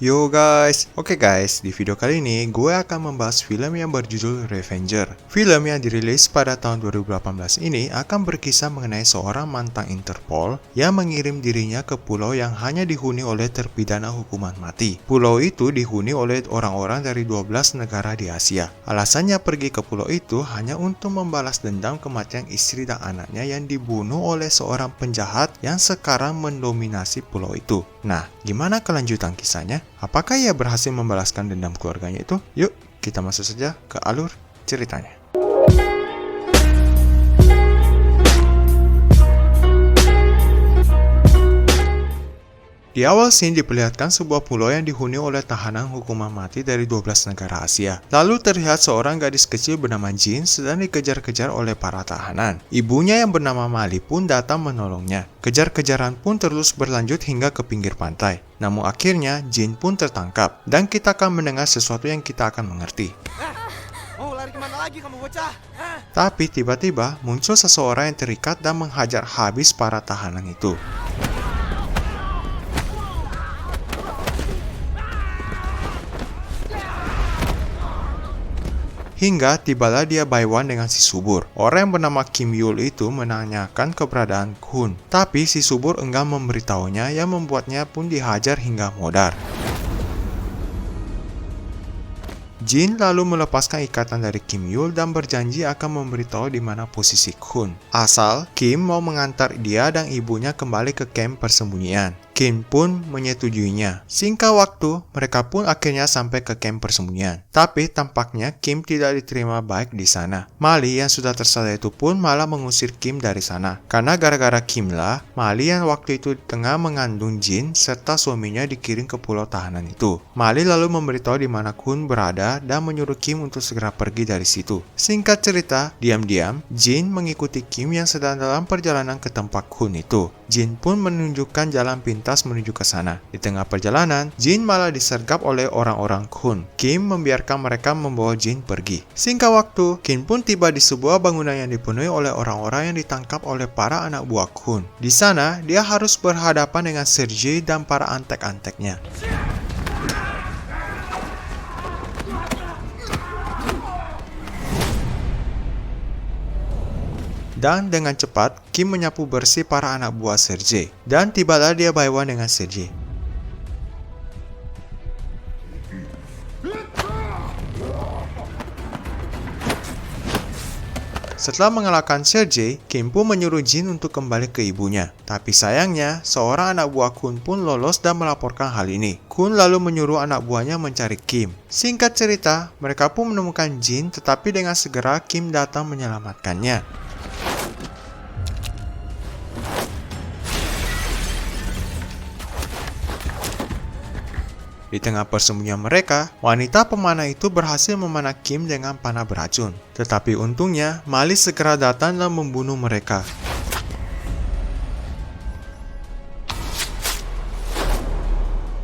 Yo guys, oke guys, di video kali ini gue akan membahas film yang berjudul Revenger. Film yang dirilis pada tahun 2018 ini akan berkisah mengenai seorang mantan Interpol yang mengirim dirinya ke pulau yang hanya dihuni oleh terpidana hukuman mati. Pulau itu dihuni oleh orang-orang dari 12 negara di Asia. Alasannya pergi ke pulau itu hanya untuk membalas dendam kematian istri dan anaknya yang dibunuh oleh seorang penjahat yang sekarang mendominasi pulau itu. Nah, gimana kelanjutan kisahnya? Apakah ia berhasil membalaskan dendam keluarganya itu? Yuk, kita masuk saja ke alur ceritanya. Di awal scene diperlihatkan sebuah pulau yang dihuni oleh tahanan hukuman mati dari 12 negara Asia. Lalu terlihat seorang gadis kecil bernama Jin sedang dikejar-kejar oleh para tahanan. Ibunya yang bernama Mali pun datang menolongnya. Kejar-kejaran pun terus berlanjut hingga ke pinggir pantai. Namun akhirnya Jin pun tertangkap dan kita akan mendengar sesuatu yang kita akan mengerti. Mau lari kemana lagi kamu bocah? Tapi tiba-tiba muncul seseorang yang terikat dan menghajar habis para tahanan itu. Hingga tibalah dia Baiwan dengan si Subur. Orang yang bernama Kim Yul itu menanyakan keberadaan Khun. Tapi si Subur enggan memberitahunya yang membuatnya pun dihajar hingga modar. Jin lalu melepaskan ikatan dari Kim Yul dan berjanji akan memberitahu di mana posisi Khun. Asal Kim mau mengantar dia dan ibunya kembali ke kamp persembunyian. Kim pun menyetujuinya. Singkat waktu, mereka pun akhirnya sampai ke kamp persembunyian. Tapi tampaknya Kim tidak diterima baik di sana. Mali yang sudah tersadar itu pun malah mengusir Kim dari sana. Karena gara-gara Kim lah, Mali yang waktu itu tengah mengandung Jin serta suaminya dikirim ke pulau tahanan itu. Mali lalu memberitahu di mana Khun berada dan menyuruh Kim untuk segera pergi dari situ. Singkat cerita, diam-diam Jin mengikuti Kim yang sedang dalam perjalanan ke tempat Khun itu. Jin pun menunjukkan jalan pintas menuju ke sana. Di tengah perjalanan, Jin malah disergap oleh orang-orang Khun. Kim membiarkan mereka membawa Jin pergi. Singkat waktu, Kim pun tiba di sebuah bangunan yang dipenuhi oleh orang-orang yang ditangkap oleh para anak buah Khun. Di sana, dia harus berhadapan dengan Sergei dan para antek-anteknya. Dan dengan cepat, Kim menyapu bersih para anak buah Sergei. Dan tibalah dia Baiwan dengan Sergei. Setelah mengalahkan Sergei, Kim pun menyuruh Jin untuk kembali ke ibunya. Tapi sayangnya, seorang anak buah Khun pun lolos dan melaporkan hal ini. Khun lalu menyuruh anak buahnya mencari Kim. Singkat cerita, mereka pun menemukan Jin, tetapi dengan segera Kim datang menyelamatkannya. Di tengah persembunyian mereka, wanita pemanah itu berhasil memanah Kim dengan panah beracun. Tetapi untungnya, Mali segera datang dan membunuh mereka.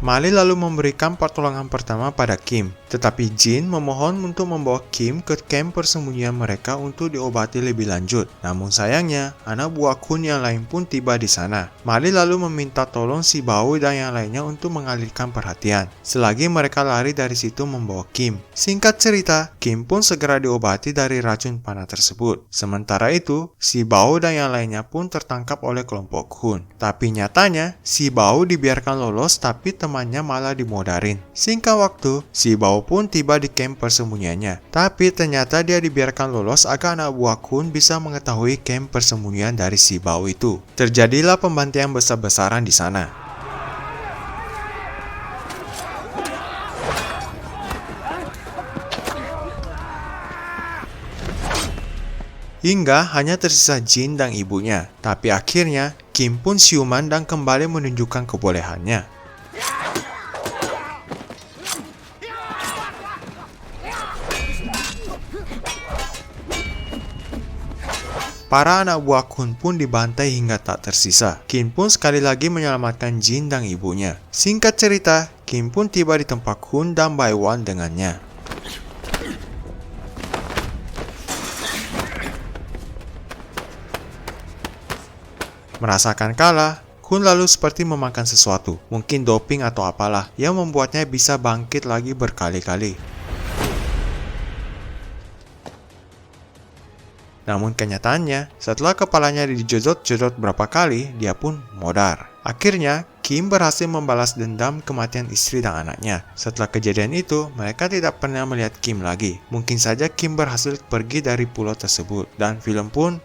Mali lalu memberikan pertolongan pertama pada Kim, tetapi Jin memohon untuk membawa Kim ke kamp persembunyian mereka untuk diobati lebih lanjut. Namun sayangnya, anak buah Khun yang lain pun tiba di sana. Mali lalu meminta tolong si Bao dan yang lainnya untuk mengalihkan perhatian, selagi mereka lari dari situ membawa Kim. Singkat cerita, Kim pun segera diobati dari racun panah tersebut. Sementara itu, si Bao dan yang lainnya pun tertangkap oleh kelompok Khun. Tapi nyatanya, si Bao dibiarkan lolos tapi temannya malah dimodarin. Singkat waktu, si Bao pun tiba di kamp persembunyiannya. Tapi ternyata dia dibiarkan lolos agar anak buah Khun bisa mengetahui kamp persembunyian dari si Bao itu. Terjadilah pembantaian besar-besaran di sana. Hingga hanya tersisa Jin dan ibunya. Tapi akhirnya, Kim pun siuman dan kembali menunjukkan kebolehannya. Para anak buah Khun pun dibantai hingga tak tersisa. Kim pun sekali lagi menyelamatkan Jin dan ibunya. Singkat cerita, Kim pun tiba di tempat Khun dan Baiwan dengannya. Merasakan kalah, Hun lalu seperti memakan sesuatu, mungkin doping atau apalah, yang membuatnya bisa bangkit lagi berkali-kali. Namun kenyataannya, setelah kepalanya dijodot-jodot berapa kali, dia pun modar. Akhirnya, Kim berhasil membalas dendam kematian istri dan anaknya. Setelah kejadian itu, mereka tidak pernah melihat Kim lagi. Mungkin saja Kim berhasil pergi dari pulau tersebut, dan film pun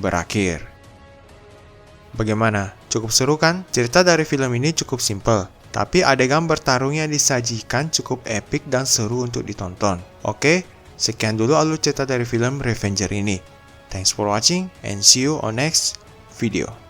berakhir. Bagaimana? Cukup seru kan? Cerita dari film ini cukup simpel, tapi adegan bertarung yang disajikan cukup epik dan seru untuk ditonton. Oke, sekian dulu alur cerita dari film Revenger ini. Thanks for watching and see you on next video.